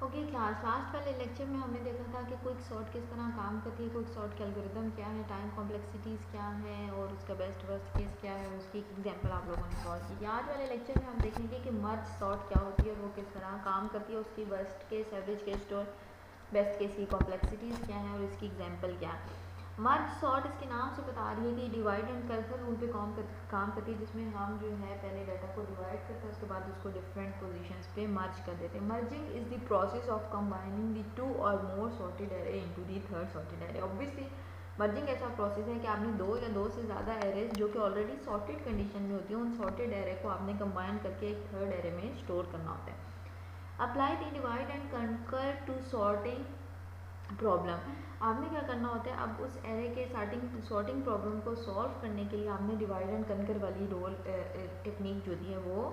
Okay class, last वाले lecture में हमने देखा था कि क्विक सॉर्ट किस तरह काम करती है, क्विक सॉर्ट के एल्गोरिदम क्या है, टाइम कॉम्प्लेक्सिटीज़ क्या है और उसका बेस्ट वर्स्ट केस क्या है, उसकी एग्जांपल आप लोगों ने सॉल्व की। आज वाले लेक्चर में हम देखेंगे कि मर्ज सॉर्ट क्या होती है और वो किस तरह काम करती है, उसकी वर्स्ट केस, एवरेज केस और बेस्ट केस की कॉम्प्लेक्सिटीज़ क्या है और इसकी एग्जाम्पल क्या है। मर्ज सॉर्ट इसके नाम से बता रही है कि डिवाइड एंड कंकर रूल पे काम करती है, जिसमें हम जो है पहले डाटा को डिवाइड करते हैं, उसके बाद उसको डिफरेंट पोजीशंस पे मर्ज कर देते हैं। Merging is the process of combining the two or more sorted array into the third sorted array. Obviously merging ऐसा प्रोसेस है कि आपने दो या दो से ज़्यादा एरेज जो कि ऑलरेडी सॉर्टेड कंडीशन में होती है, उन सॉर्टेड एरे को आपने कंबाइन करके एक थर्ड एरे में स्टोर करना होता है। अप्लाई द डिवाइड एंड कंकर टू सॉर्टिंग प्रॉब्लम। आपने क्या करना होता है, अब उस एरे के सॉर्टिंग प्रॉब्लम को सॉल्व करने के लिए आपने डिवाइड एंड कंकर वाली टेक्निक जो दी है वो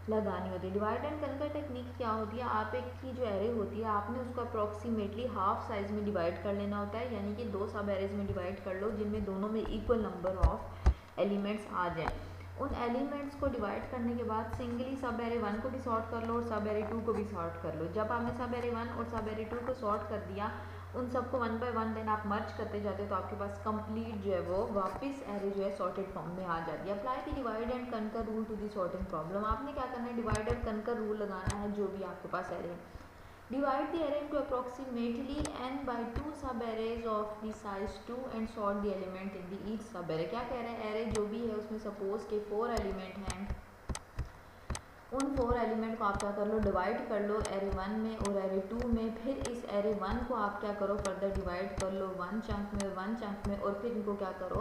लगानी होती है। डिवाइड एंड कंकर टेक्निक क्या होती है, आप एक की जो एरे होती है आपने उसको अप्रॉक्सीमेटली हाफ साइज में डिवाइड कर लेना होता है, यानी कि दो सब एरेज में डिवाइड कर लो जिनमें दोनों में इक्वल नंबर ऑफ एलिमेंट्स आ जाए। उन एलिमेंट्स को डिवाइड करने के बाद सिंगली सब एरे 1 को भी सॉर्ट कर लो और सब एरे 2 को भी सॉर्ट कर लो। जब आपने सब एरे 1 और सब एरे 2 को सॉर्ट कर दिया, उन सबको वन बाय वन देन आप मर्ज करते जाते हो, तो आपके पास कंप्लीट जो है वो वापस एरे जो है सॉर्टेड फॉर्म में आ जाती है। Apply the divide and conquer rule to the sorting problem. आपने क्या करना है, डिवाइड एंड कंकर रूल लगाना है जो भी आपके पास एरे है। Divide the array into approximately n by 2 sub arrays of the size 2 and sort the element in the each सब एरे। क्या कह रहे हैं, एरे जो भी है उसमें सपोज के 4 एलिमेंट हैं, उन 4 एलिमेंट को आप क्या कर लो, डिवाइड कर लो एरे 1 में और एरे 2 में। फिर इस एरे 1 को आप क्या करो, फर्दर डिवाइड कर लो 1 चंक में और फिर इनको क्या करो,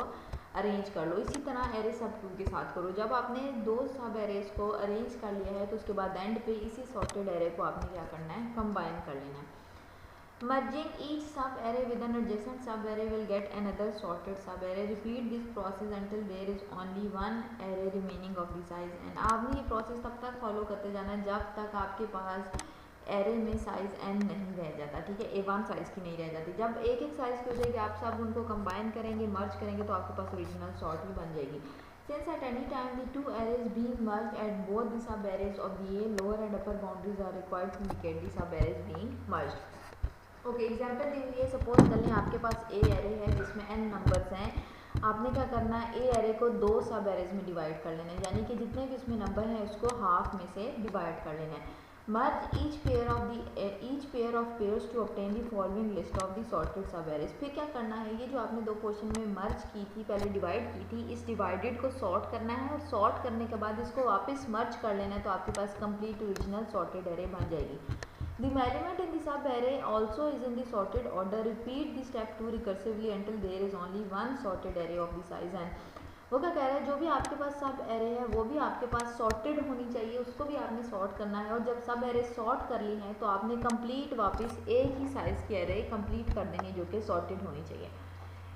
अरेंज कर लो। इसी तरह एरे सब 2 के साथ करो। जब आपने दो सब एरेज को अरेंज कर लिया है तो उसके बाद एंड पे इसी सॉर्टेड एरे को आपने क्या करना है, कंबाइन कर लेना है। Merging each sub-array with an adjacent sub-array will get another sorted sub-array. Repeat this process until there is only one array remaining of the size n. आपने ये प्रोसेस तब तक फॉलो करते जाना है जब तक आपके पास एरे में साइज n नहीं रह जाता, ठीक है, A1 साइज की नहीं रह जाती। जब एक एक साइज की हो जाएगी, आप सब उनको कंबाइन करेंगे, मर्ज करेंगे तो आपके पास ओरिजिनल सॉर्ट ही बन जाएगी। Since at any time the two arrays being merged at both the sub-arrays of the A lower and upper boundaries are required to indicate the sub-arrays being merged. Okay, example दी हुई है। Suppose कर लें आपके पास ए array है जिसमें n numbers हैं। आपने क्या करना है, ए एरे को दो सब एरेज में डिवाइड कर लेना है, यानी कि जितने भी इसमें नंबर हैं उसको हाफ में से डिवाइड कर लेना है। Merge each pair of pairs to obtain the following list of the sorted sub arrays. फिर क्या करना है, ये जो आपने दो पोर्शन में मर्ज की थी, पहले डिवाइड की थी, इस डिवाइडेड को सॉर्ट करना है और सॉर्ट करने के बाद इसको वापस मर्ज कर लेना है, तो आपके पास कंप्लीट ओरिजिनल सॉर्टेड एरे बन जाएगी। The element in the sub-array also is in the sorted order. Repeat the step 2 recursively until there is only one sorted array of the size n. वो क्या कह रहा है, जो भी आपके पास सब एरे है वो भी आपके पास सॉर्टेड होनी चाहिए, उसको भी आपने सॉर्ट करना है। और जब सब एरे सॉर्ट कर ली हैं तो आपने कंप्लीट वापस एक ही साइज़ की एरे कंप्लीट कर देंगे जो कि सॉर्टेड होनी चाहिए।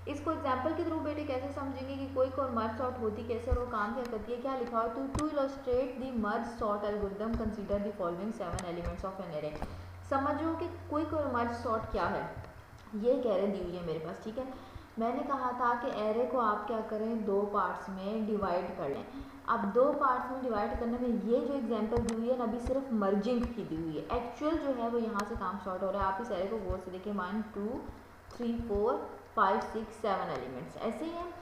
इसको एग्जाम्पल के थ्रू बेटे कैसे समझेंगे कि कोई और मर्ज सॉर्ट होती कैसे और वो काम क्या करती है। क्या लिखा हो, to illustrate the merge sort algorithm consider the following 7 elements of an array. समझो कि कोई और मर्ज सॉर्ट क्या है, ये कह रहे दी हुई है मेरे पास, ठीक है। मैंने कहा था कि एरे को आप क्या करें, दो पार्ट्स में डिवाइड कर लें। अब दो पार्ट्स में डिवाइड करने में ये जो एग्जांपल दी हुई है ना, अभी सिर्फ मर्जिंग की दी हुई है। एक्चुअल जो है वो यहाँ से काम स्टार्ट हो रहा है। आप इस एरे को गौर से देखिए, 1 2 3 4 5 6 7 एलिमेंट्स ऐसे ही हैं।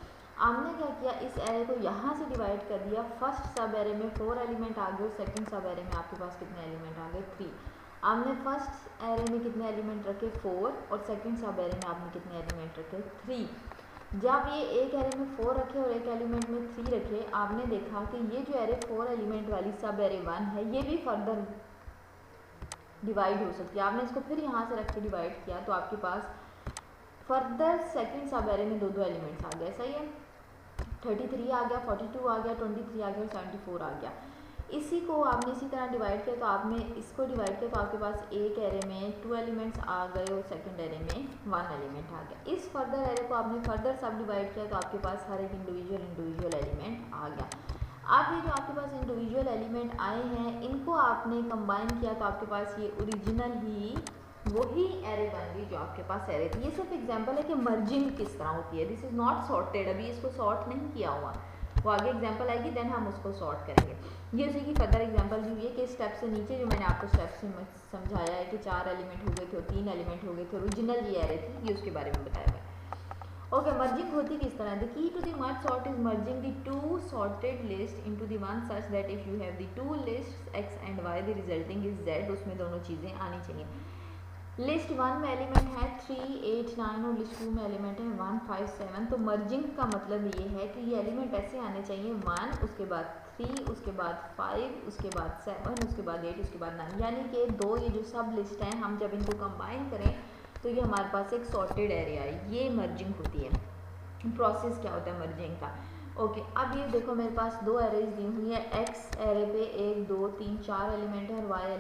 आपने क्या किया, इस एरे को यहाँ से डिवाइड कर दिया। फर्स्ट सब एरे में 4 एलिमेंट आ गए और सेकंड सब एरे में आपके पास कितने एलिमेंट आ गए, 3। आपने फर्स्ट एरे में कितने एलिमेंट रखे, 4, और सेकंड सब एरे में आपने कितने एलिमेंट रखे, 3। जब ये एक एरे में 4 रखे और एक एलिमेंट में 3 रखे, आपने देखा कि ये जो एरे 4 एलिमेंट वाली सब एरे 1 है, ये भी फर्दर डिवाइड हो सकती है। आपने इसको फिर यहाँ से रख के डिवाइड किया तो आपके पास फर्दर सेकंड सब एरे में दो एलिमेंट्स आ गए, सही है। 33 आ गया, 42 आ गया, 23 आ गया, 74 आ गया। इसी को आपने इसी तरह डिवाइड किया तो आपने इसको डिवाइड किया तो आपके पास एक एरे में 2 एलिमेंट्स आ गए और सेकंड एरे में 1 एलिमेंट आ गया। इस फर्दर एरे को आपने फर्दर सब डिवाइड किया तो आपके पास हर एक इंडिविजुअल एलिमेंट आ गया। अब ये जो आपके पास इंडिविजुअल एलिमेंट आए हैं, इनको आपने कंबाइन किया तो आपके पास ये ओरिजिनल ही वही एरे बन गई जो आपके पास एरे थी। ये सिर्फ एग्जांपल है कि मर्जिंग किस तरह होती है। दिस इज नॉट सॉर्टेड, अभी इसको सॉर्ट नहीं किया हुआ। वो आगे एग्जांपल आएगी, देन हम उसको सॉर्ट करेंगे। ये उसी की फर्दर एग्जांपल दी हुई है कि स्टेप से नीचे जो मैंने आपको स्टेप से समझाया है कि 4 एलिमेंट हो गए थे और 3 एलिमेंट हो गए थे, ओरिजिनल ये एरे थी, ये उसके बारे में बताया हुआ है। ओके, मर्जिंग होती किस तरह? The key to the merge sort is merging the two sorted list into the one such that if you have the two lists x and y the resulting is z, उसमें दोनों चीज़ें आनी चाहिए। List 1 में element है 3, 8, 9 और list 2 में element है 1, 5, 7। तो मर्जिंग का मतलब ये है कि ये एलिमेंट ऐसे आने चाहिए 1, उसके बाद 3, उसके बाद 5, उसके बाद 7, उसके बाद 8, उसके बाद 9, यानी कि दो ये जो सब लिस्ट हैं हम जब इनको कंबाइन करें तो ये हमारे पास एक सॉर्टेड एरे आए, ये मर्जिंग होती है। प्रोसेस क्या होता है मर्जिंग का? ओके, अब ये देखो मेरे पास दो एरेज दी हुई है, एक्स एरे पे 1, 2, 3, 4 एलिमेंट है और वाई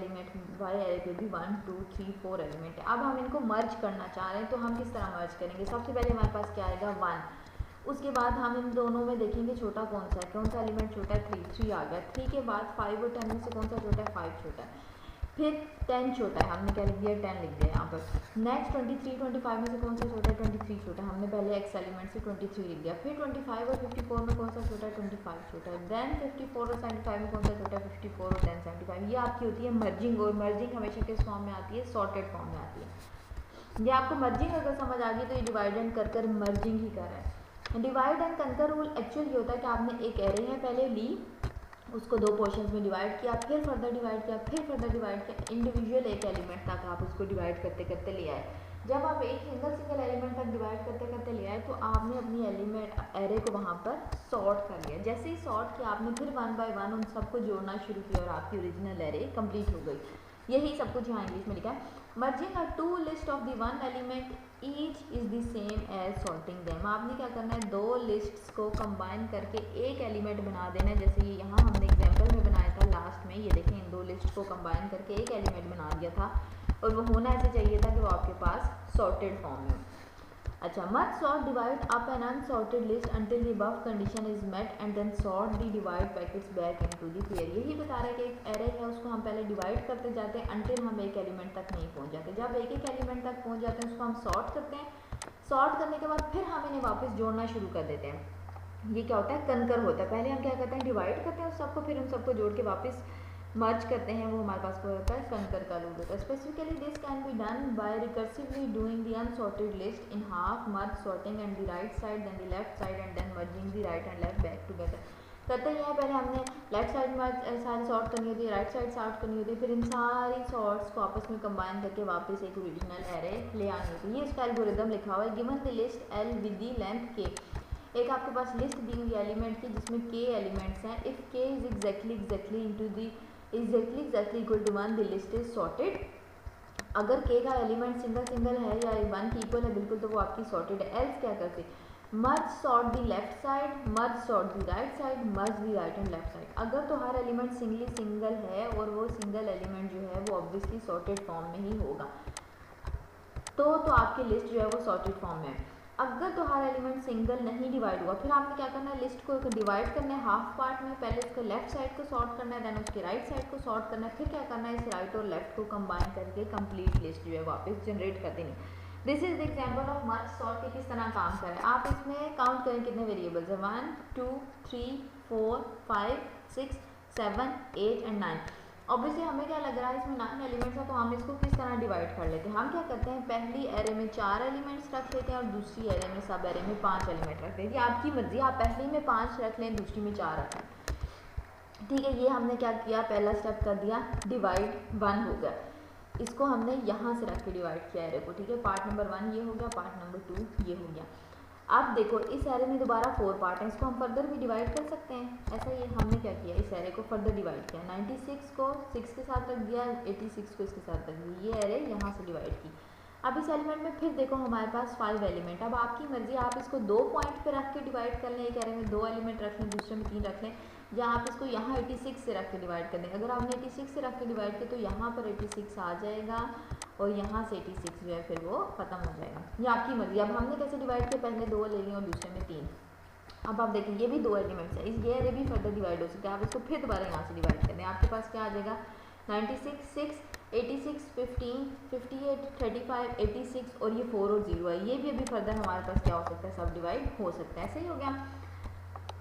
एरे पे भी 1, 2, 3, 4 एलिमेंट है। अब हम इनको मर्ज करना चाह रहे हैं, तो हम किस तरह मर्ज करेंगे? सबसे पहले हमारे पास क्या आएगा 1, उसके बाद हम इन दोनों में देखेंगे छोटा कौन सा है, कौन सा एलिमेंट छोटा है? 3 आ गया। 3 के बाद 5 और 10 में से कौन सा छोटा है? 5 छोटा है। फिर 10 छोटा है, हमने क्या लिख दिया? 10 लिख दिया यहाँ पर। नेक्स्ट 23, 25 में से कौन सा छोटा है? 23 छोटा है, हमने पहले एक्स एलिमेंट से 23 लिख दिया। फिर 25 और 54 में कौन सा छोटा है? 25 छोटा है। देन 54 और 75 में कौन सा छोटा है? 54 और 10, 75। ये आपकी होती है मर्जिंग, और मर्जिंग हमेशा किस फॉर्म में आती है? सॉर्टेड फॉर्म में आती है। ये आपको मर्जिंग अगर समझ आ गई तो ये डिवाइड एंड कर मर्जिंग ही कर रहा है। Divide and conquer rule actually होता है कि आपने एक एरे है पहले ली, उसको दो पोर्शंस में डिवाइड किया, फिर फर्दर डिवाइड किया, फिर फर्दर डिवाइड किया, इंडिविजुअल एक एलिमेंट तक आप उसको डिवाइड करते करते ले आए। जब आप एक सिंगल एलिमेंट तक डिवाइड करते करते ले आए तो आपने अपनी एलिमेंट एरे को वहाँ पर सॉर्ट कर लिया। जैसे ही सॉर्ट किया आपने फिर 1 बाय 1 उन सबको जोड़ना शुरू किया और आपकी ओरिजिनल एरे कंप्लीट हो गई। यही सब कुछ यहाँ इंग्लिश में लिखा है। Merging a two list of the one element each is the same as sorting them. आपने क्या करना है? दो लिस्ट्स को कंबाइन करके एक एलिमेंट बना देना है। जैसे ये यहाँ हमने एग्जांपल में बनाया था लास्ट में, ये देखें इन दो लिस्ट को कंबाइन करके एक एलिमेंट बना दिया था, और वो होना ऐसे चाहिए था कि वो आपके पास सॉर्टेड फॉर्म में। अच्छा, मत sort divide up an unsorted list until the above condition is met and then sort the divide packets back into the pair. यही बता रहा है कि एक एरे है उसको हम पहले डिवाइड करते जाते हैं अंटिल हम एक एलिमेंट तक नहीं पहुंच जाते। जब एक एक एलिमेंट तक पहुंच जाते हैं उसको हम सॉर्ट करते हैं। सॉर्ट करने के बाद फिर हम इन्हें वापस जोड़ना शुरू कर देते हैं। ये क्या होता है? कंकर होता है। पहले हम क्या करते हैं? डिवाइड करते हैं उस सबको, फिर उन सबको जोड़ के वापस मर्ज करते हैं, वो हमारे पास क्या होता है? कंकर का रूल होता है। Specifically this can be done by recursively doing the unsorted list in half, merge sorting and the right side then the left side and then merging the right and left back together. करते ही है, पहले हमने left side में सारी sort करनी होती है, राइट साइड सॉर्ट करनी होती है, फिर इन सारी सॉर्ट्स को आपस में कंबाइन करके वापस एक ओरिजिनल एरे ले आनी होती है। ये इसका एल्गोरिथम लिखा हुआ है। Given the list L with the length के, एक आपके पास लिस्ट दी हुई एलिमेंट की जिसमें के एलिमेंट्स हैं। इफ के is exactly into the exactly equal to 1 the list is sorted। अगर k का एलिमेंट सिंगल है या 1 की इक्वल है बिल्कुल तो वो आपकी सॉर्टेड है। एल्स क्या करते? Merge sort the left side, merge sort the right side, merge the right and left side. अगर तो हर एलिमेंट सिंगल है और वो सिंगल एलिमेंट जो है वो ऑब्वियसली सॉर्टेड फॉर्म में ही होगा, तो आपकी लिस्ट जो है वो सॉर्टेड फॉर्म में है। अगर तो हर एलिमेंट सिंगल नहीं डिवाइड हुआ, फिर आपने क्या करना है? लिस्ट को डिवाइड करना है हाफ पार्ट में। पहले इसको लेफ्ट साइड को सॉर्ट करना है, देन उसके राइट साइड को सॉर्ट करना है, फिर क्या करना है? इस राइट और लेफ्ट को कंबाइन करके कंप्लीट लिस्ट जो है वापस जनरेट कर देनी। This is the example of merge sort के किस तरह काम करें। आप इसमें काउंट करें कितने वेरिएबल्स हैं? 1, 2, 3, 4, 5, 6, 7, 8 एंड 9। ऑब्वियसली हमें क्या लग रहा है इसमें 9 एलिमेंट्स है, तो हम इसको किस तरह डिवाइड कर लेते हैं? हम क्या करते हैं? पहली एरे में 4 एलिमेंट्स रख लेते हैं और दूसरी एरे में सब एरे में 5 एलिमेंट रख लेते हैं। आपकी मर्जी, आप पहली में 5 रख लें, दूसरी में 4 रख लें। ठीक है, ये हमने क्या किया? पहला स्टेप कर दिया, डिवाइड 1 हो गया। इसको हमने यहाँ से रख के डिवाइड किया एरे को। ठीक है, पार्ट नंबर 1 ये हो गया, पार्ट नंबर 2 ये हो गया। अब देखो इस एरे में दोबारा 4 पार्ट हैं, इसको हम फर्दर भी डिवाइड कर सकते हैं। ऐसा ये हमने क्या किया? इस एरे को फर्दर डिवाइड किया। 96 को 6 के साथ रख दिया, 86 को इसके साथ रख दिया, ये एरे यहाँ से डिवाइड की। अब इस एलिमेंट में फिर देखो हमारे पास 5 एलिमेंट। अब आपकी मर्जी, आप इसको 2 पॉइंट पे रख के डिवाइड कर लें, एक एरे में 2 एलिमेंट रख लें, दूसरे में 3 रख लें, या आप इसको यहाँ 86 से रख के डिवाइड कर दें। अगर आपने 86 से रख के डिवाइड किया तो यहाँ पर 86 आ जाएगा और यहाँ से 86 जो है फिर वो ख़त्म हो जाएगा। ये आपकी मर्जी। अब हमने कैसे डिवाइड किया? पहले 2 ले लिए और दूसरे में 3। अब आप देखें ये भी 2 एलिमेंट्स है, इस ये एरे भी फर्दर डिवाइड हो सकता है। आप इसको फिर दोबारा यहाँ से डिवाइड कर दें, आपके पास क्या आ जाएगा? 96, 6, 86, 15, 58, 35, 86 और ये 4 और 0 है। ये भी अभी फर्दर हमारे पास क्या हो सकता है? सब डिवाइड हो सकता है। सही हो गया।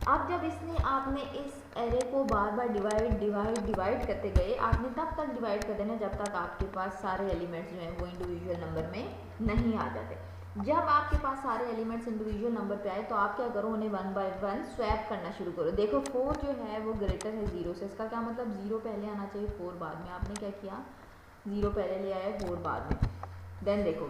अब जब इसने आपने इस एरे को बार बार डिवाइड करते गए, आपने तब तक डिवाइड कर देना जब तक आपके पास सारे एलिमेंट्स जो हैं वो इंडिविजुअल नंबर में नहीं आ जाते। जब आपके पास सारे एलिमेंट्स इंडिविजुअल नंबर पे आए तो आप क्या करो, उन्हें 1 बाय 1 स्वैप करना शुरू करो। देखो 4 जो है वो ग्रेटर है 0 से, इसका क्या मतलब 0 पहले आना चाहिए 4 बाद में। आपने क्या किया, 0 पहले ले आया 4 बाद में। देन देखो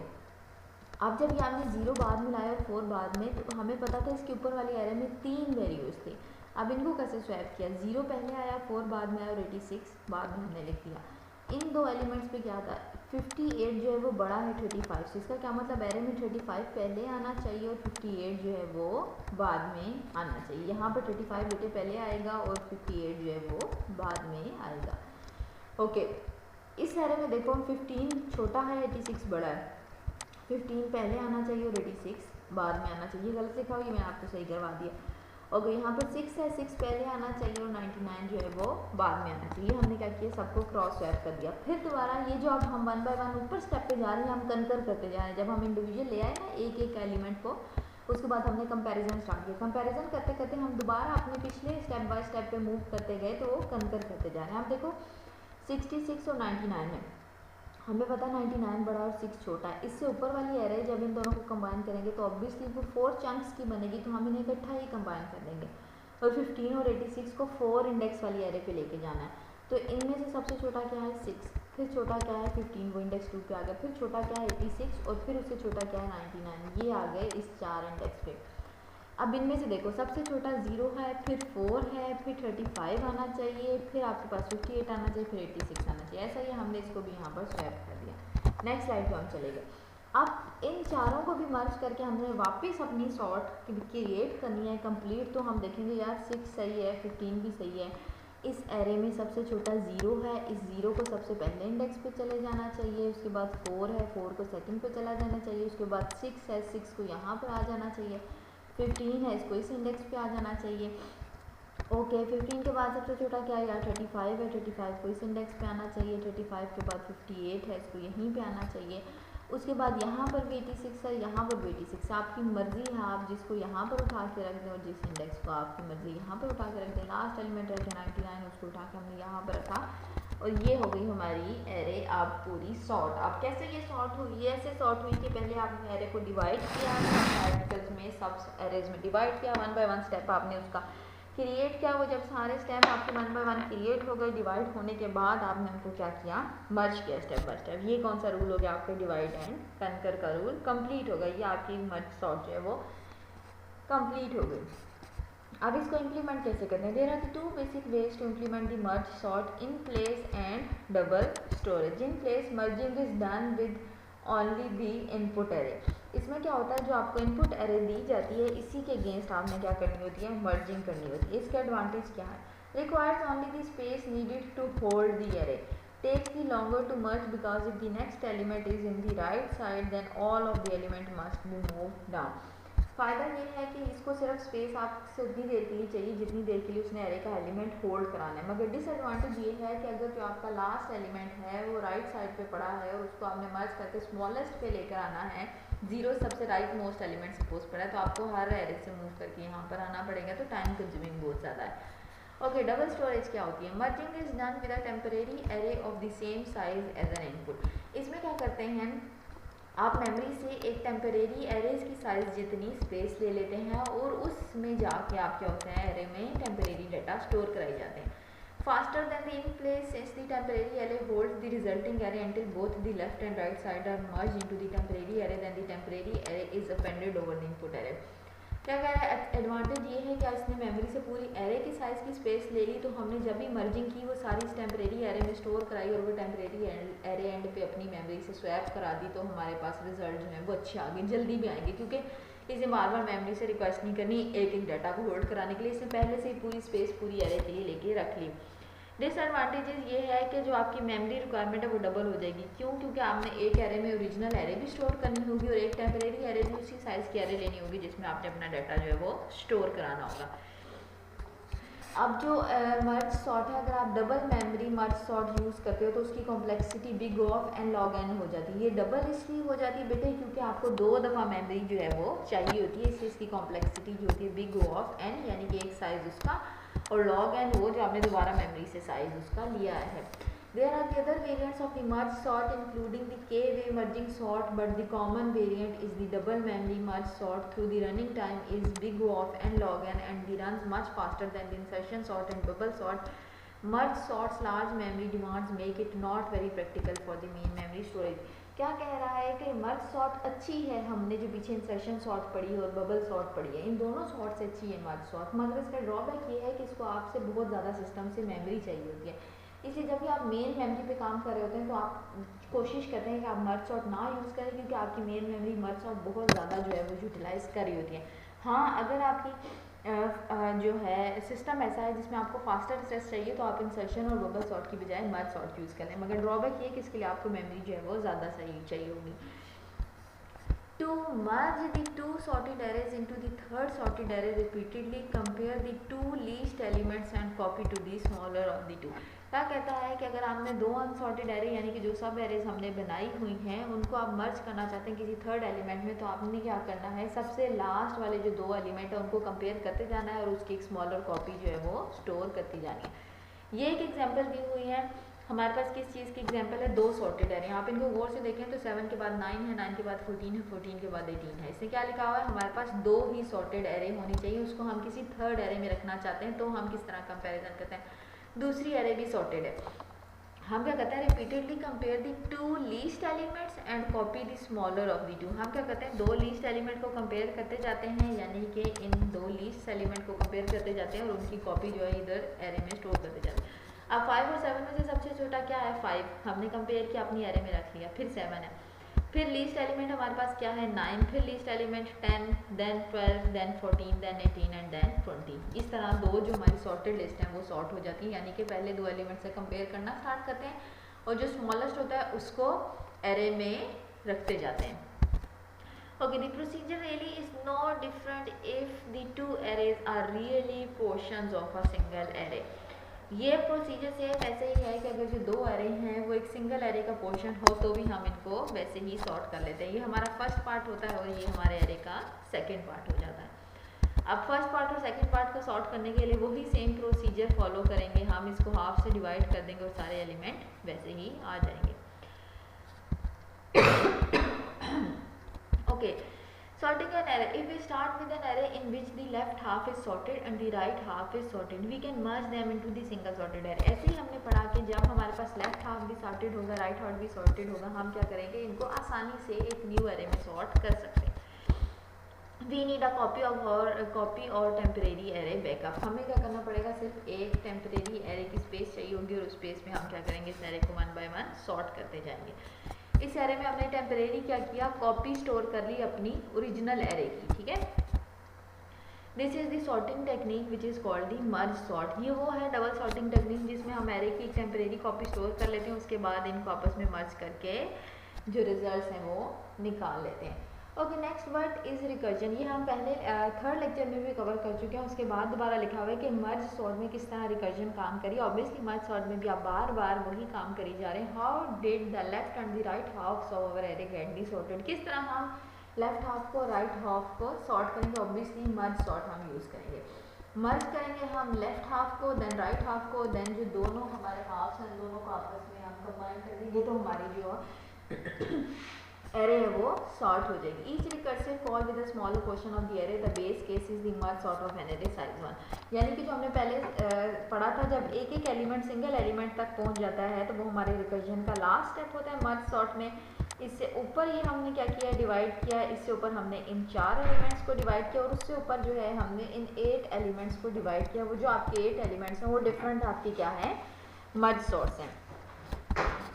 अब जब ये आपने 0 बाद में लाया और 4 बाद में, तो हमें पता था इसके ऊपर वाली एरे में 3 वैल्यूज थे। अब इनको कैसे स्वैप किया, 0 पहले आया 4 बाद में आया और 86 बाद में हमने लिख दिया। इन दो एलिमेंट्स पे क्या था, 58 जो है वो बड़ा है 35 से, इसका क्या मतलब एरे में 35 पहले आना चाहिए और 58 जो है वो बाद में आना चाहिए। यहाँ पर 35 बेटे पहले आएगा और 58 जो है वो बाद में आएगा। ओके, इस एरे में देखो 15 छोटा है 86 बड़ा है, 15 पहले आना चाहिए और 86 बाद में आना चाहिए। गलत लिखा हुआ, ये मैंने आपको सही करवा दिया। ओके, यहाँ पर 6 है, 6 पहले आना चाहिए और 99 जो है वो बाद में आना चाहिए। हमने क्या किया, सबको क्रॉस स्वैप कर दिया। फिर दोबारा ये जो अब हम 1 बाय 1 ऊपर स्टेप पे जा रहे हैं, हम कंकर करते जा रहे हैं। जब हम इंडिविजुअल ले आए ना एक एक एलिमेंट को, उसके बाद हमने कंपैरिजन स्टार्ट किया। कंपैरिजन करते करते हम दोबारा अपने पिछले स्टेप बाय स्टेप पे मूव करते गए, तो वो कंकर करते जा रहे हैं। अब देखो 66 और 99 है, हमें पता 99 बड़ा और 6 छोटा है। इससे ऊपर वाली एरे जब इन दोनों को कंबाइन करेंगे तो ऑब्वियसली वो 4 चंक्स की बनेगी, तो हम इन्हें इकट्ठा ही कंबाइन कर देंगे। और 15 और 86 को 4 इंडेक्स वाली एरे पे लेके जाना है। तो इनमें से सबसे छोटा क्या है 6, फिर छोटा क्या है 15, वो इंडेक्स 2 पे आ गया, फिर छोटा क्या है 86 और फिर उससे छोटा क्या है 99, ये आ गए इस 4 इंडेक्स पे। अब इनमें से देखो सबसे छोटा 0 है, फिर 4 है, फिर 35 आना चाहिए, फिर आपके पास 58 आना चाहिए, फिर 86 आना चाहिए। ऐसा ही हमने इसको भी यहाँ पर स्वैप कर दिया। नेक्स्ट स्लाइड पे हम चले गए। अब इन चारों को भी मर्ज करके हमने वापस अपनी सॉर्ट क्रिएट करनी है कंप्लीट। तो हम देखेंगे यार 6 सही है, 15 भी सही है। इस एरे में सबसे छोटा 0 है, इस 0 को सबसे पहले इंडेक्स पे चले जाना चाहिए। उसके बाद 4 है, 4 को सेकंड पे चला जाना चाहिए। उसके बाद 6 है, 6 को यहाँ पर आ जाना चाहिए। 15 है, इसको इस इंडेक्स पे आ जाना चाहिए। ओके, 15 के बाद सबसे छोटा क्या है यार 35 है, 35 को इस इंडेक्स पे आना चाहिए। 35 के बाद 58 है, इसको यहीं पे आना चाहिए। उसके बाद यहाँ पर भी 86 है, यहाँ पर भी 86। आपकी मर्जी है, आप जिसको यहाँ पर उठा के रख दें और जिस इंडेक्स को आपकी मर्जी यहाँ पर उठा के रख दें। लास्ट एलिमेंट रखे 99, उसको उठा के हमने यहाँ पर रखा और ये हो गई हमारी एरे अब पूरी सॉर्ट। अब कैसे ये सॉर्ट हुई, ये ऐसे सॉर्ट हुई कि पहले आपने एरे को डिवाइड किया, आर्टिकल्स में सब एरेज में डिवाइड किया, 1 बाय 1 स्टेप आपने उसका क्रिएट किया। वो जब सारे स्टेप आपके 1 बाय 1 क्रिएट हो गए, डिवाइड होने के बाद आपने उनको क्या किया, मर्ज किया स्टेप बाय स्टेप। ये कौन सा रूल हो गया आपका, डिवाइड एंड कंकर का रूल कंप्लीट हो गया। ये आपकी मर्ज सॉर्ट जो है वो कंप्लीट हो गई। अब इसको इम्प्लीमेंट कैसे करते हैं, there are 2 basic ways to implement the merge sort, in place and double storage. In place merging is done with only the input array. इसमें क्या होता है, जो आपको इनपुट एरे दी जाती है इसी के अगेंस्ट आपने क्या करनी होती है, मर्जिंग करनी होती है। इसके एडवांटेज क्या है, requires only the space needed to hold the array, takes the longer to merge because if the next element is in the right side then all of the element must be moved down। फ़ायदा ये है कि इसको सिर्फ space आपसे उतनी देर के लिए चाहिए जितनी देर के लिए उसने एरे का एलिमेंट होल्ड कराना है। मगर डिसएडवांटेज ये है कि अगर जो आपका लास्ट एलिमेंट है वो राइट साइड पे पड़ा है और उसको आपने मर्ज करके स्मॉलेस्ट पे लेकर आना है, 0 सबसे राइट मोस्ट एलिमेंट सपोज पड़ा है, तो आपको हर एरे से मूव करके यहाँ पर आना पड़ेगा, तो टाइम कंज्यूमिंग बहुत ज़्यादा है। ओके, डबल स्टोरेज क्या होती है, merging is done with a temporary array of the same size as an input. इसमें क्या करते हैं, आप मेमोरी से एक टेम्परेरी एरेज की साइज़ जितनी स्पेस ले लेते हैं और उसमें जाके आप क्या होता है एरे में टेम्परेरी डाटा स्टोर कराए जाते हैं। Faster than the in place since the temporary array holds the resulting array until both the left and right side are merged into the temporary array, then the temporary array is appended over the input array। क्या कह रहा है, advantage ये है कि इसने memory से पूरी एरे की साइज़ की स्पेस ले ली, तो हमने जब भी मर्जिंग की वो सारी टेम्परेरी एरे में स्टोर कराई और वो टेम्परेरी एरे एंड पे अपनी मेमोरी से स्वैप करा दी, तो हमारे पास रिजल्ट जो है वो अच्छे आ गए, जल्दी भी आएंगे, क्योंकि इसे बार बार मेमोरी से रिक्वेस्ट नहीं करनी एक एक डाटा को होल्ड कराने के लिए। इसने पहले से ही पूरी स्पेस पूरी एरे के लिए लेके रख ली। डिसएडवांटेजेस ये है कि जो आपकी मेमोरी रिक्वायरमेंट है वो डबल हो जाएगी। क्यों, क्योंकि आपने एक एरे में ओरिजिनल एरे भी स्टोर करनी होगी और एक टेम्परेरी एरे भी उसी साइज़ की एरे लेनी होगी जिसमें आपने अपना डाटा जो है वो स्टोर कराना होगा। अब जो मर्ज सॉर्ट है, अगर आप double memory merge sort use करते हो तो उसकी complexity big of n log n हो जाती है। ये डबल इसलिए हो जाती है बेटे क्योंकि आपको 2 दफ़ा मेमोरी जो है वो चाहिए होती है, इसलिए इसकी कॉम्प्लेक्सिटी जो होती है बिग ऑफ एन, यानी कि एक साइज़ उसका, और लॉग एन वो जो आपने दोबारा मेमोरी से साइज़ उसका लिया है। There are the other variants of the merge sort including the K-way merging sort, but the common variant is the double memory merge sort. Through the running time is big O of n log n and the runs much faster than the insertion sort and bubble sort. Merge sorts large memory demands make it not very practical for the main memory storage. क्या कह रहा है कि merge sort अच्छी है, हमने जो पीछे इंसर्शन सॉर्ट पढ़ी और बबल सॉर्ट पढ़ी है, इन दोनों सॉर्ट से अच्छी है मर्ज सॉर्ट, मगर इसका ड्रॉबैक ये है कि इसको आपसे बहुत ज़्यादा सिस्टम से मेमोरी चाहिए होती है। इसलिए जब भी आप मेन मेमोरी पे काम कर रहे होते हैं तो आप कोशिश करते हैं कि आप मर्ज सॉर्ट ना यूज़ करें, क्योंकि आपकी मेन मेमोरी मर्ज सॉर्ट बहुत ज़्यादा जो है वो यूटिलाइज़ कर रही होती है। हाँ, अगर आपकी जो है सिस्टम ऐसा है जिसमें आपको फास्टर एक्सेस चाहिए तो आप इंसर्शन और बबल सॉर्ट की बजाय मर्ज सॉर्ट यूज़ करें, मगर ड्रॉबैक ये कि इसके लिए आपको मेमोरी जो है वो ज़्यादा चाहिए होगी। To merge the two sorted arrays into the third sorted array repeatedly, compare the two least elements and copy to the smaller of the two. क्या कहता है कि अगर आपने 2 अनसॉर्टेड एरे यानी कि जो सब एरेज हमने बनाई हुई हैं उनको आप मर्ज करना चाहते हैं किसी थर्ड एलिमेंट में, तो आपने क्या करना है, सबसे लास्ट वाले जो 2 एलिमेंट है उनको कंपेयर करते जाना है और उसकी एक स्मॉलर कॉपी जो है वो स्टोर करती जानी है। ये एक एग्जाम्पल दी हुई है हमारे पास, किस चीज़ की एग्जांपल है, 2 सॉर्टेड एरे। आप इनको गौर से देखें तो 7 के बाद 9 है, 9 के बाद 14 है, 14 के बाद 18 है। इसमें क्या लिखा हुआ है, हमारे पास 2 ही सॉर्टेड एरे होनी चाहिए, उसको हम किसी थर्ड एरे में रखना चाहते हैं, तो हम किस तरह कंपैरिजन करते हैं, दूसरी एरे भी सॉर्टेड है, हम क्या कहते हैं, repeatedly compare the 2 least elements and copy the smaller of the 2। हम क्या कहते हैं, 2 लीस्ट एलिमेंट को कंपेयर करते जाते हैं, यानी कि इन 2 लीस्ट एलिमेंट को कंपेयर करते जाते हैं और उनकी कॉपी जो है इधर एरे में स्टोर करते जाते हैं। अब 5 और 7 में से सबसे छोटा क्या है, 5 हमने कंपेयर किया, अपनी एरे में रख लिया, फिर 7 है, फिर लीस्ट एलिमेंट हमारे पास क्या है, 9, फिर least element 10, then 12, then 14, then 18 and then 20। इस तरह 2 जो हमारी सॉर्टेड लिस्ट है वो सॉर्ट हो जाती है, यानी कि पहले 2 एलिमेंट से कंपेयर करना स्टार्ट करते हैं और जो स्मॉलेस्ट होता है उसको एरे में रखते जाते हैं। Okay, the procedure really is no different if the 2 arrays are really portions of a single array. ये प्रोसीजर से वैसे ही है कि अगर जो 2 एरे हैं वो एक सिंगल एरे का पोर्शन हो तो भी हम इनको वैसे ही सॉर्ट कर लेते हैं। ये हमारा फर्स्ट पार्ट होता है और ये हमारे एरे का सेकंड पार्ट हो जाता है। अब फर्स्ट पार्ट और सेकंड पार्ट को सॉर्ट करने के लिए वही सेम प्रोसीजर फॉलो करेंगे, हम इसको हाफ से डिवाइड कर देंगे और सारे एलिमेंट वैसे ही आ जाएंगे। Okay, sorting an array. If we start with an array in which the left half is sorted and the right half is sorted, we can merge them into the single sorted array. ऐसे ही हमने पढ़ा कि जब हमारे पास left half भी sorted होगा, right half भी sorted होगा, हम क्या करेंगे, इनको आसानी से एक न्यू एरे में सॉर्ट कर सकते हैं। वी नीड अ कॉपी और टेम्परेरी एरे बैकअप। हमें क्या करना पड़ेगा, सिर्फ एक टेम्परेरी एरे की स्पेस चाहिए होगी और उस स्पेस में हम क्या करेंगे, इस एरे को 1 बाय 1 सॉर्ट करते जाएंगे। इस एरे में हमने टेम्परेरी क्या किया, कॉपी स्टोर कर ली अपनी ओरिजिनल एरे की, ठीक है। This is the sorting technique which is called the merge sort. ये वो है डबल सॉर्टिंग टेक्निक जिसमें हम एरे की एक टेम्परेरी कॉपी स्टोर कर लेते हैं, उसके बाद इनको आपस में मर्ज करके जो रिजल्ट्स हैं वो निकाल लेते हैं। Okay, next word is recursion. ये हम पहले थर्ड लेक्चर में भी कवर कर चुके हैं, उसके बाद दोबारा लिखा हुआ है कि मर्ज सॉर्ट में किस तरह रिकर्जन काम करी। ऑब्वियसली मर्ज सॉर्ट में भी आप बार बार वही काम करी जा रहे हैं। How did the left and the right half of our array get be sorted, किस तरह हम लेफ्ट हाफ को राइट हाफ को सॉर्ट करेंगे। ऑब्वियसली मर्ज सॉर्ट हम यूज़ करेंगे, मर्ज करेंगे हम लेफ्ट हाफ को, देन राइट हाफ को, देन जो दोनों हमारे हाफ्स हैं दोनों को आपस में हम कंबाइन कर देंगे तो हमारी जो एरे है वो सॉर्ट हो जाएगी। Each recursive call with a smaller portion of the array, the base case is the merge sort of an array size 1। यानी कि जो हमने पहले पढ़ा था, जब एक एक एलिमेंट सिंगल एलिमेंट तक पहुंच जाता है तो वो हमारे रिकर्जन का लास्ट स्टेप होता है मर्ज सॉर्ट में। इससे ऊपर ये हमने क्या किया, डिवाइड किया, इससे ऊपर हमने इन 4 एलिमेंट्स को डिवाइड किया और उससे ऊपर जो है हमने इन 8 एलिमेंट्स को डिवाइड किया। वो जो आपके 8 एलिमेंट्स हैं वो डिफरेंट आपकी क्या है, मर्ज सॉर्ट्स हैं।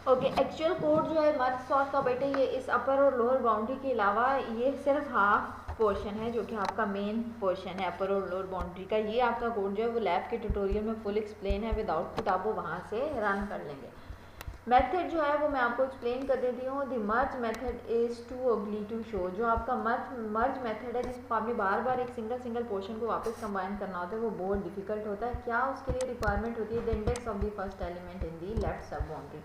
ओके, एक्चुअल कोड जो है मर्ज सॉर्ट का बेटे, ये इस अपर और लोअर बाउंड्री के अलावा ये सिर्फ हाफ पोर्शन है जो कि आपका मेन पोर्शन है अपर और लोअर बाउंड्री का। ये आपका कोड जो है वो लैब के ट्यूटोरियल में फुल एक्सप्लेन है, विद आउटपुट आप वो वहाँ से रन कर लेंगे। मेथड जो है वो मैं आपको एक्सप्लेन कर देती हूँ। The merge method is too ugly to show. जो आपका मर्ज मेथड है जिसको आपने बार बार एक सिंगल पोर्शन को वापस कंबाइन करना होता है वो बहुत डिफिकल्ट होता है। क्या उसके लिए रिक्वायरमेंट होती है? The index of the first element in the left सब बाउंड्री,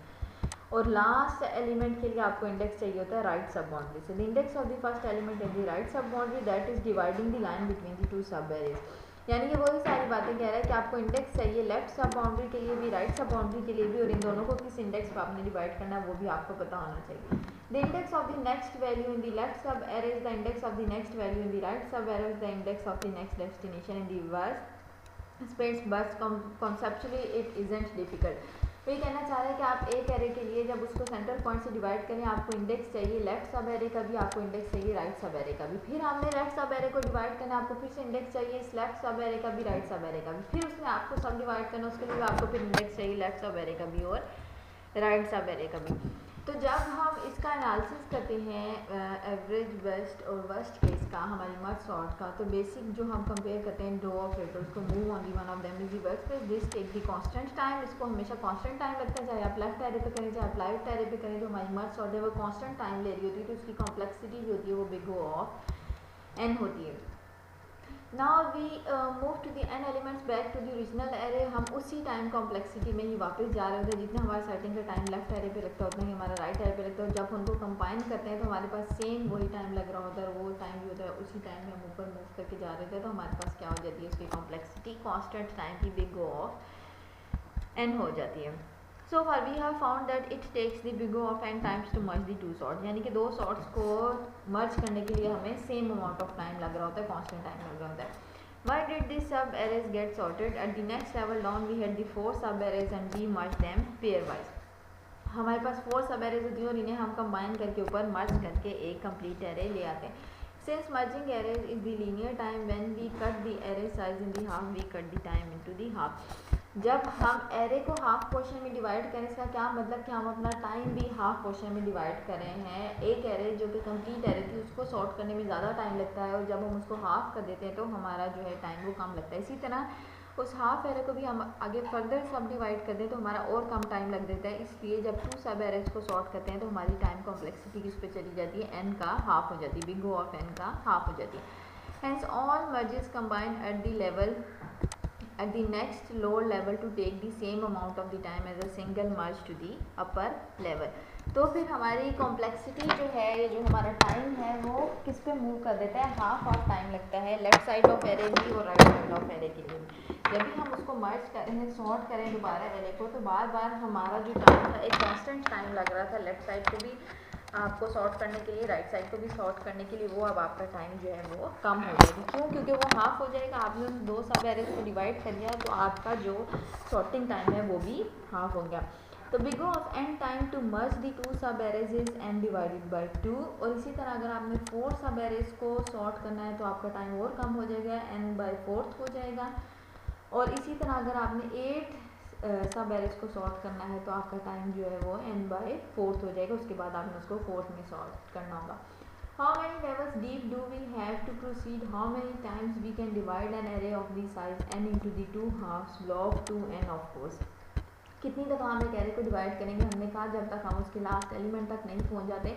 और लास्ट एलिमेंट के लिए आपको इंडेक्स चाहिए होता है राइट सब बाउंड्री से। The index of the first element in the right sub boundary that is dividing the line between the two sub arrays. यानी कि वही सारी बातें कह रहा है कि आपको इंडेक्स चाहिए लेफ्ट सब बाउंड्री के लिए भी, राइट सब बाउंड्री के लिए भी, और इन दोनों को किस इंडेक्स पर आपने डिवाइड करना है वो भी आपको पता होना चाहिए। The index of the next value in the left sub array is the index of the next value in the right sub array is the index of the next destination in the reverse space, but conceptually it isn't difficult. तो ये कहना चाह रहा है कि आप एक array के लिए जब उसको सेंटर पॉइंट से डिवाइड करें आपको इंडेक्स चाहिए लेफ्ट सब एरे का भी, आपको इंडेक्स चाहिए राइट सब एरे का भी। फिर आपने लेफ्ट सब एरे को डिवाइड करना, आपको फिर से इंडेक्स चाहिए इस लेफ्ट सब एरे का भी, राइट सब एरे का भी। फिर उसमें आपको सब डिवाइड करना, उसके लिए आपको फिर इंडेक्स चाहिए लेफ्ट सब एरे का भी और राइट सब एरे का भी। तो जब हम इसका एनालिसिस करते हैं एवरेज, बेस्ट और वर्स्ट केस का, हमारी मर्ज सॉर्ट का, तो बेसिक जो हम कंपेयर करते हैं दो ऑपरेटर्स को, move on the one of them is the work space, this take the constant time. इसको हमेशा कांस्टेंट टाइम लगता है, चाहे आप लेफ्ट एरे पे करें चाहे आप राइट एरे पे करें। जो हमारी मर्ज सॉर्ट है वो कांस्टेंट टाइम ले रही होती है, तो उसकी कॉम्प्लेक्सिटी जो होती है वो बिग O ऑफ n होती है। Now we move to the n elements back to the original array. हम उसी टाइम कॉम्प्लेक्सिटी में ही वापस जा रहे होते हैं। जितना हमारा सेटिंग का टाइम लेफ्ट एरे पे लगता होता है हमारा राइट एरे पे लगता है। जब उनको कंबाइन करते हैं तो हमारे पास सेम वही टाइम लग रहा होता है, वो टाइम भी होता है उसी टाइम में हम ऊपर मूव करके जा रहे थे। तो हमारे पास क्या हो जाती है उसकी कॉम्प्लेक्सिटी कांस्टेंट टाइम की बिग O ऑफ n हो जाती है। So far we have found that it takes the big O of n times to merge the two sorts, यानी कि दो sorts को merge करने के लिए हमें same amount of time लग रहा होता है, constant time लग रहा होता है। Why did these sub arrays get sorted? At the next level down we had the 4 sub arrays and we merged them pairwise। हमारे पास 4 सब एरेज होती हैं और इन्हें हम कंबाइन करके ऊपर मर्ज करके एक कंप्लीट एरे ले आते हैं। Since merging arrays is the linear time, when we cut the array size in the half, we cut the time into the half। जब हम एरे को हाफ पोर्शन में डिवाइड करें, इसका क्या मतलब कि हम अपना टाइम भी हाफ पोर्शन में डिवाइड कर रहे हैं। एक एरे जो कि कंप्लीट एरे थी उसको सॉर्ट करने में ज़्यादा टाइम लगता है, और जब हम उसको हाफ कर देते हैं तो हमारा जो है टाइम वो कम लगता है। इसी तरह उस हाफ एरे को भी हम आगे फर्दर सब डिवाइड कर दें तो हमारा और कम टाइम लग देता है। इसलिए जब 2 सब एरेज को सॉर्ट करते हैं तो हमारी टाइम कॉम्प्लेक्सिटी किस पे चली जाती है, n का हाफ हो जाती है, बिग O ऑफ n का हाफ हो जाती है। Hence all merges combine at the level at the next lower level to take the same amount of the time as a single merge to the upper level। तो फिर हमारी complexity जो है, ये जो हमारा टाइम है वो किस पे मूव कर देता है, हाफ ऑफ टाइम लगता है लेफ्ट साइड ऑफ एरे भी और राइट साइड ऑफ एरे के लिए। जब भी हम उसको मर्ज करें, सॉर्ट करें दोबारा एरे को, तो बार बार हमारा जो टाइम था एक कांस्टेंट टाइम लग रहा था लेफ्ट साइड को भी आपको सॉर्ट करने के लिए, राइट साइड को भी सॉर्ट करने के लिए, वो अब आपका टाइम जो है वो कम हो जाएगा। क्यों? क्योंकि वो हाफ हो जाएगा। आपने उन 2 सब एरेज को डिवाइड कर दिया तो आपका जो सॉर्टिंग टाइम है वो भी हाफ हो गया। तो big O of n time to merge the 2 sub arrays is n divided by 2। और इसी तरह अगर आपने 4 सब एरेज को सॉर्ट करना है तो आपका टाइम और कम हो जाएगा, n/4 हो जाएगा। और इसी तरह अगर आपने 8 सब एरेज को सॉर्ट करना है तो आपका टाइम जो है वो n/4 हो जाएगा। उसके बाद आपने उसको 4th में सॉर्ट करना होगा। How many levels deep do we have to proceed? How many times we can divide an array of the size n into the 2 halves, log 2n of course। कितनी दफ़ा हम एक एरे को divide करेंगे? हमने कहा जब तक हम उसके लास्ट एलिमेंट तक नहीं पहुंच जाते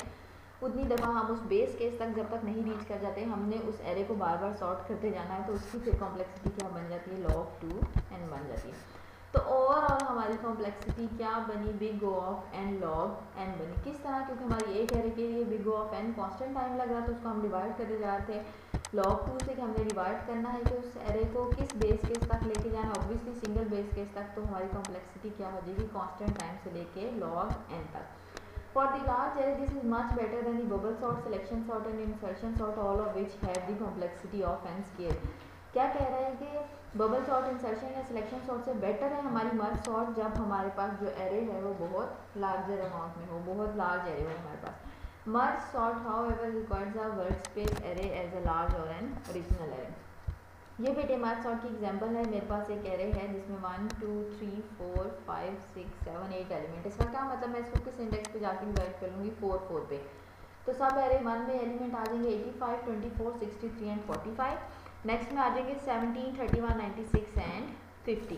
उतनी दफ़ा हम उस बेस केस तक जब तक नहीं रीच कर जाते हमने उस एरे को बार बार सॉर्ट करते जाना है। तो उसकी फिर कॉम्प्लेक्सिटी क्या बन जाती है, log 2n बन जाती है। तो ओवरऑल हमारी कॉम्प्लेक्सिटी क्या बनी, big O of n log n बनी। किस तरह? क्योंकि हमारी एक एरे के लिए big O of n constant time लग रहा था, उसको हम डिवाइड करते जा रहे थे log 2 से कि हमने डिवाइड करना है कि उस एरे को किस बेस केस तक लेके जाना है, ऑब्वियसली सिंगल बेस केस तक। तो हमारी कॉम्प्लेक्सिटी क्या हो जाएगी, कांस्टेंट टाइम से लेके log n तक। For the large array this is much better than the bubble sort, selection sort and insertion sort, all of which have the complexity of n scale। क्या कह रहे हैं कि बबल सॉर्ट, इंसर्शन या selection sort से better है हमारी merge sort जब हमारे पास जो एरे है वो बहुत लार्जर अमाउंट में हो, बहुत लार्ज एरे हो हमारे पास। Merge sort however requires a workspace array as a large or an original array. ये बेटे मर्ज सॉर्ट की एग्जांपल है। मेरे पास एक एरे है जिसमें 1 2 3 4 5 6 7 8 एलिमेंट। इसका क्या मतलब, मैं इसको किस इंडेक्स पे जाके डिवाइड कर लूँगी, 4 4 पे। तो सब एरे 1 में एलिमेंट आ जाएंगे 85 24 63 एंड 45। नेक्स्ट में आ जाएंगे 17 31 96 एंड 50।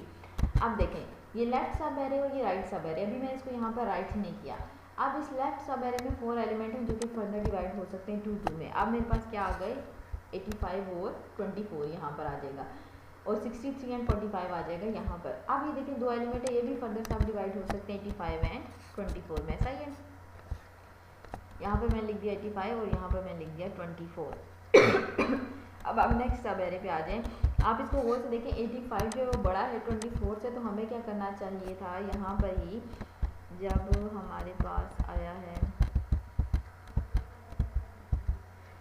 अब देखें ये लेफ्ट सब एरे और ये राइट सब एरे। अभी मैंने इसको यहाँ पर राइट नहीं किया। अब इस लेफ्ट सब एरे में 4 एलिमेंट हैं जो कि फर्दर डिवाइड हो सकते हैं 2 2 में। अब मेरे पास क्या आ गए 85 और 24 यहाँ पर आ जाएगा और 63 एंड 45 आ जाएगा यहाँ पर। अब ये देखिए 2 एलिमेंट है, ये भी फर्दर सब डिवाइड हो सकते हैं 85 एंड 24 में। सही है, यहाँ पे मैंने लिख दिया 85 और यहाँ पर मैंने लिख दिया 24। अब आप नेक्स्ट सब एरे पे आ जाएं। आप इसको गौर से देखें 85 जो है वो बड़ा है 24 से, तो हमें क्या करना चाहिए था यहाँ पर ही, जब हमारे पास आया है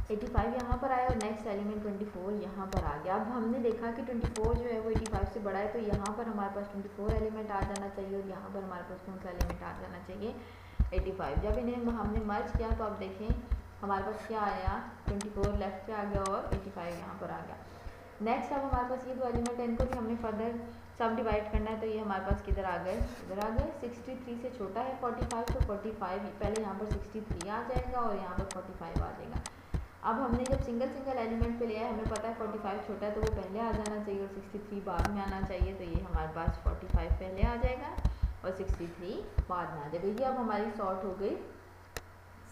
85 यहाँ पर आया और नेक्स्ट एलिमेंट 24 यहाँ पर आ गया। अब हमने देखा कि 24 जो है वो 85 से बड़ा है, तो यहाँ पर हमारे पास 24 एलिमेंट आ जाना चाहिए और यहाँ पर हमारे पास कौन सा एलिमेंट आ जाना चाहिए 85। जब इन्हें हमने मर्ज किया तो आप देखें हमारे पास क्या आया 24 लेफ्ट पे आ गया और 85 यहाँ पर आ गया। नेक्स्ट अब हमारे पास ये 2 एलिमेंट है, इनको भी हमने फर्दर सब डिवाइड करना है, तो ये हमारे पास किधर आ गए, इधर आ गए। 63 से छोटा है 45, तो 45 पहले यहाँ पर 63 आ जाएगा और यहाँ पर 45 आ जाएगा। अब हमने जब सिंगल सिंगल एलिमेंट पे लिया है, हमें पता है 45 छोटा है तो वो पहले आ जाना चाहिए और 63 बाद में आना चाहिए, तो ये हमारे पास 45 पहले आ जाएगा और 63 बाद में आ जाएगा। ये अब हमारी सॉर्ट हो गई,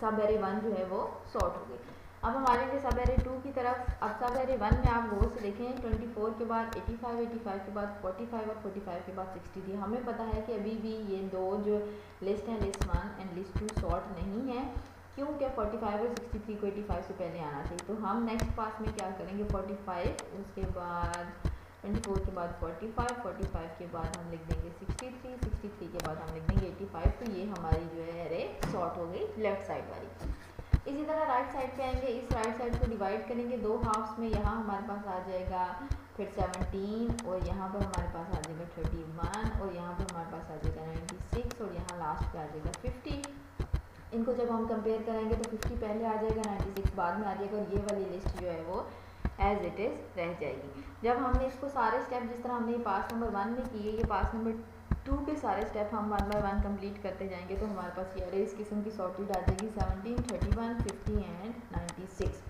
सब एरे 1 जो है वो सॉर्ट हो गई। अब हमारे लिए सब एरे 2 की तरफ। अब सब एरे 1 में आप गौर से देखें 24 के बाद 85, 85 के बाद 45 और 45 के बाद 63। हमें पता है कि अभी भी ये दो जो लिस्ट हैं, लिस्ट 1 एंड लिस्ट 2 सॉर्ट नहीं है, क्योंकि 45 और 63 को 85 से पहले आना चाहिए। तो हम नेक्स्ट पास में क्या करेंगे 45, उसके बाद 24 के बाद 45, 45 के बाद हम लिख देंगे 63, 63 के बाद हम लिख देंगे 85। तो ये हमारी जो है एरे सॉर्ट हो गई लेफ्ट साइड वाली। इसी तरह राइट साइड पे आएंगे, इस राइट साइड को डिवाइड करेंगे 2 हाफ्स में। यहाँ हमारे पास आ जाएगा फिर 17 और यहाँ पर हमारे पास आ जाएगा 31 और यहाँ पर हमारे पास आ जाएगा 96 और यहाँ लास्ट पे आ जाएगा 50। इनको जब हम कंपेयर करेंगे तो 50 पहले आ जाएगा, 96 बाद में आ जाएगा और ये वाली लिस्ट जो है वो एज इट इज़ रह जाएगी। जब हमने इसको सारे स्टेप जिस तरह हमने पास नंबर 1 में किए, ये पास नंबर 2 के सारे स्टेप हम 1 बाय 1 कंप्लीट करते जाएंगे, तो हमारे पास ये अरे इस किस्म की सॉर्टेड आ जाएगी 17, 31, 50 एंड 96।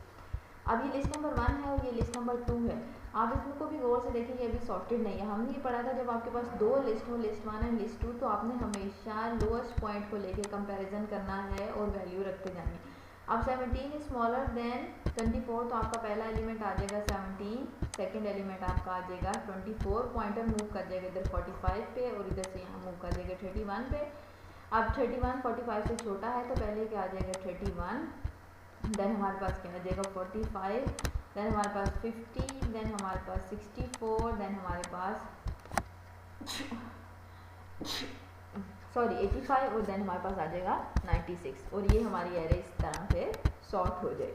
अब ये लिस्ट नंबर 1 है और ये लिस्ट नंबर 2 है। आप इसमें को भी गौर से देखें, ये अभी सॉर्टेड नहीं है। हमने ये पढ़ा था जब आपके पास 2 लिस्ट हो, लिस्ट 1 एंड लिस्ट 2, तो आपने हमेशा लोएस्ट पॉइंट को लेके कंपैरिजन करना है और वैल्यू रखते जाएंगे। अब 17 इज स्मॉलर देन 24, तो आपका पहला एलिमेंट आ जाएगा 17, सेकंड एलिमेंट आपका आ जाएगा 24, पॉइंटर मूव कर जाएगा इधर 45 पे और इधर से यहाँ मूव कर जाएगा 31 पे। अब 31 45 से छोटा है तो पहले क्या आ जाएगा 31, देन हमारे पास क्या आ जाएगा 45, देन हमारे पास 50, देन हमारे पास 64, देन हमारे पास 85 और देन हमारे पास आ जाएगा 96 और ये हमारी एरे इस तरह से सॉर्ट हो जाए।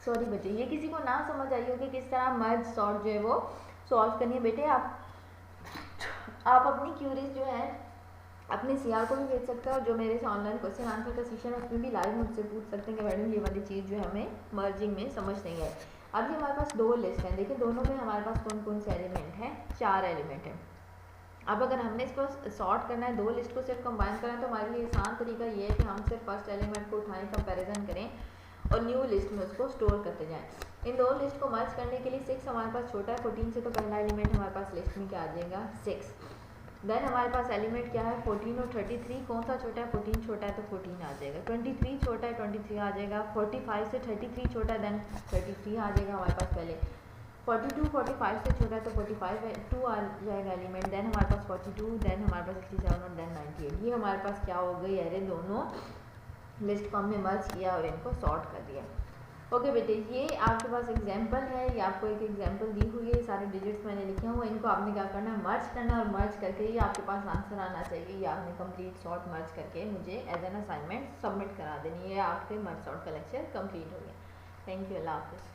सॉरी बच्चे, ये किसी को ना समझ आई हो कि किस तरह मर्ज सॉर्ट जो है वो सॉल्व करनी है। बेटे आप अपनी क्यूरीज जो है अपने सीआर को भी भेज सकते हैं और जो मेरे से ऑनलाइन क्वेश्चन आंसर का सेशन है उसमें भी लाइव मुझसे पूछ सकते हैं कि मैडम ये वाली चीज़ जो है हमें मर्जिंग में समझ नहीं है। अब ये हमारे पास 2 लिस्ट हैं, देखिए दोनों में हमारे पास कौन कौन से एलिमेंट हैं, 4 एलिमेंट हैं। अब अगर हमने इसको सॉर्ट करना है, 2 लिस्ट को सिर्फ कंबाइन करना है, तो हमारे लिए आसान तरीका ये है कि हम सिर्फ फर्स्ट एलिमेंट को उठाएं, कंपैरिजन करें और न्यू लिस्ट में उसको स्टोर करते जाएं। इन 2 लिस्ट को मर्ज करने के लिए 6 हमारे पास छोटा है 14 से, तो पहला एलिमेंट हमारे पास लिस्ट में क्या आ जाएगा 6। देन हमारे पास एलिमेंट क्या है 14 और 33, कौन सा छोटा है 14 छोटा है तो 14 आ जाएगा, 23 छोटा है 23 आ जाएगा, 45 से 33 छोटा है देन 33 आ जाएगा हमारे पास पहले, 42 45 से छोटा है तो 45 2 आ जाएगा एलिमेंट, देन हमारे पास 42, देन हमारे पास 67 और देन 98। ये हमारे पास क्या हो गई एरे, दोनों लिस्ट को हमने मर्ज किया और इनको सॉर्ट कर दिया। ओके बेटे, ये आपके पास एग्जाम्पल है, ये आपको एक एग्जाम्पल दी हुई है, सारे डिजिट्स मैंने लिखे हुए, इनको आपने क्या करना है मर्ज करना और मर्ज करके ये आपके पास आंसर आना चाहिए। ये आपने कंप्लीट सॉर्ट मर्ज करके मुझे एज एन असाइनमेंट सबमिट करा देनी है। आपके मर्ज सॉर्ट का लेक्चर कंप्लीट हो गया। थैंक यू, अल्लाह हाफिज़।